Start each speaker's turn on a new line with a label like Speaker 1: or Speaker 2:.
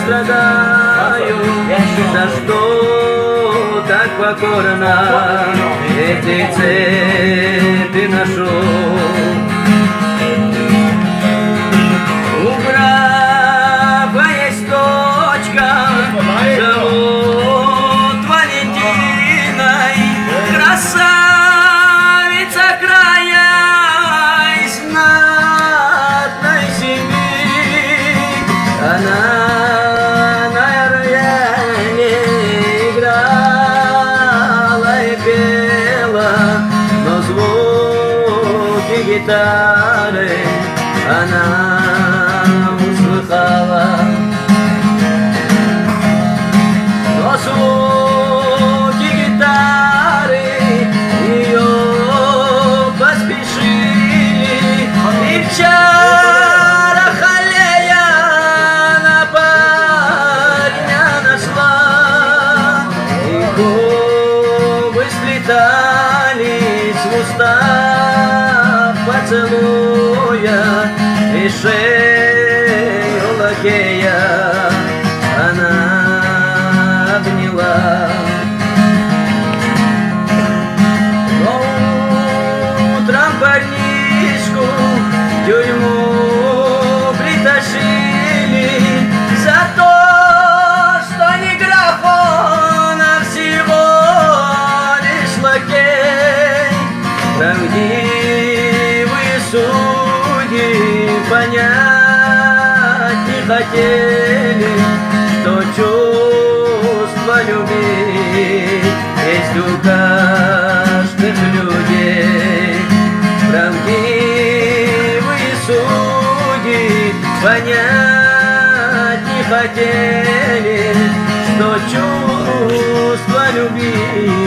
Speaker 1: страдаю, за что так покорно эти цепи ношу. У графа есть дочка, зовут Валентиной, красавица края из знатной семьи. Она на рояле играла и пела, но звуки гитары она услыхала. Но звуки гитары ее поспешили, и в чарах аллея на парня нашла, и губы сплетались в устах поцелуя, и шею лакея она обняла. Но утром парнишку в тюрьму притащили за то, что не граф он, а всего лишь лакей. Правдивые судьи понять не хотели, что чувство любить есть у каждых людей. Правдивые судьи понять не хотели, что чувство любить